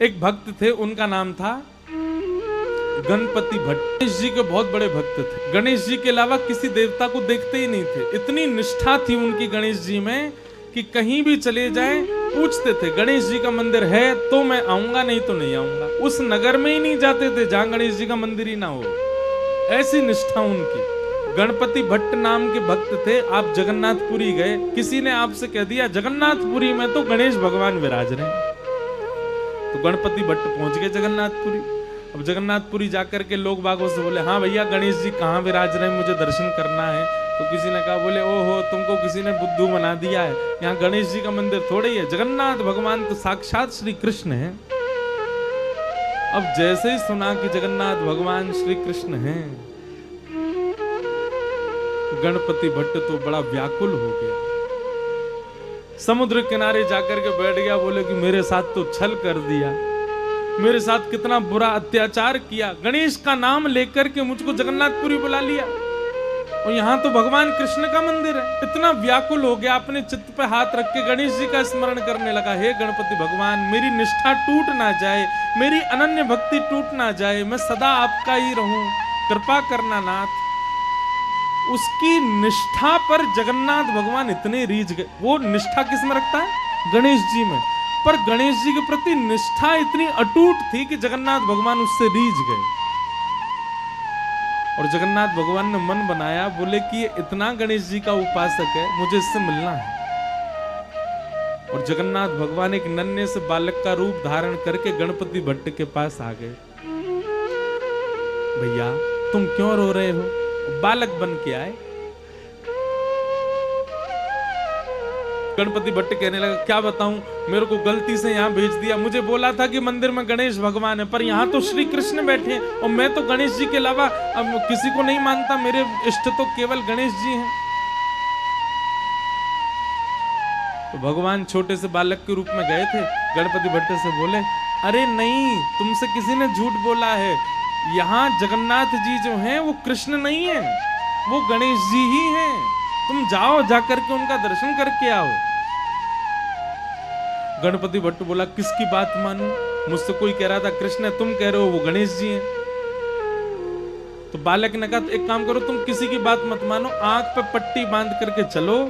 एक भक्त थे, उनका नाम था गणपति भट्ट। गणेश जी के बहुत बड़े भक्त थे। गणेश जी के अलावा किसी देवता को देखते ही नहीं थे। इतनी निष्ठा थी उनकी गणेश जी में कि कहीं भी चले जाए पूछते थे गणेश जी का मंदिर है तो मैं आऊंगा, नहीं तो नहीं आऊंगा। उस नगर में ही नहीं जाते थे जहां गणेश जी का मंदिर ही ना हो। ऐसी निष्ठा उनकी। गणपति भट्ट नाम के भक्त थे। आप जगन्नाथपुरी गए, किसी ने आपसे कह दिया जगन्नाथपुरी में तो गणेश भगवान विराज रहे हैं, तो गणपति भट्ट पहुंच गए जगन्नाथपुरी। अब जगन्नाथपुरी जाकर के लोग बागों से बोले हाँ भैया गणेश जी कहाँ विराज रहे हैं, मुझे दर्शन करना है। तो किसी ने कहा, बोले ओहो तुमको किसी ने बुद्धू बना दिया है, यहाँ गणेश जी का मंदिर थोड़े ही है, जगन्नाथ भगवान तो साक्षात श्री कृष्ण है। अब जैसे ही सुना कि जगन्नाथ भगवान श्री कृष्ण हैं, गणपति भट्ट तो बड़ा व्याकुल हो गया। समुद्र किनारे जाकर के बैठ गया। बोले कि मेरे साथ तो छल कर दिया, मेरे साथ कितना बुरा अत्याचार किया, गणेश का नाम लेकर के मुझको जगन्नाथपुरी बुला लिया और यहाँ तो भगवान कृष्ण का मंदिर है। इतना व्याकुल हो गया, अपने चित्त पे हाथ रख के गणेश जी का स्मरण करने लगा। हे गणपति भगवान, मेरी निष्ठा टूट ना जाए, मेरी अनन्य भक्ति टूट ना जाए, मैं सदा आपका ही रहूं, कृपा करना नाथ। उसकी निष्ठा पर जगन्नाथ भगवान इतने रीझ गए। वो निष्ठा किस में रखता है? गणेश जी में। पर गणेश जी के प्रति निष्ठा इतनी अटूट थी कि जगन्नाथ भगवान उससे रीझ गए और जगन्नाथ भगवान ने मन बनाया, बोले कि ये इतना गणेश जी का उपासक है, मुझे इससे मिलना है। और जगन्नाथ भगवान एक नन्हे से बालक का रूप धारण करके गणपति भट्ट के पास आ गए। भैया तुम क्यों रो रहे हो? बालक बन के आए। गणपति भट्ट कहने लगा, क्या बताऊं, मेरे को गलती से यहाँ भेज दिया। मुझे बोला था कि मंदिर में गणेश भगवान है, पर यहाँ तो श्री कृष्ण बैठे हैं और मैं तो गणेश जी के अलावा अब किसी को नहीं मानता, मेरे इष्ट तो केवल गणेश जी हैं। तो भगवान छोटे से बालक के रूप में गए थे। गणपति भट्ट से बोले, अरे नहीं, तुमसे किसी ने झूठ बोला है, यहाँ जगन्नाथ जी जो हैं वो कृष्ण नहीं है, वो गणेश जी ही हैं। तुम जाओ, जाकर के उनका दर्शन करके आओ। गणपति भट्ट बोला, किसकी बात मानूं? मुझसे कोई कह रहा था कृष्ण है, तुम कह रहे हो वो गणेश जी हैं। तो बालक ने कहा, एक काम करो, तुम किसी की बात मत मानो, आंख पे पट्टी बांध करके चलो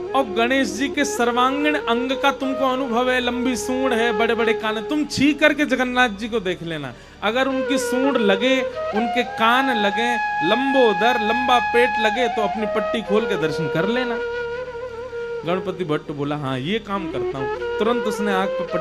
और गणेश जी के सर्वांगीण अंग का तुमको अनुभव है, लंबी सूंड है, बड़े बड़े कान है, तुम छी करके जगन्नाथ जी को देख लेना। अगर उनकी सूंड लगे, उनके कान लगे, लंबोदर लंबा पेट लगे तो अपनी पट्टी खोल के दर्शन कर लेना। गणपति भट्ट बोला, हाँ ये काम करता हूं। तुरंत उसने आंख पे पट्टी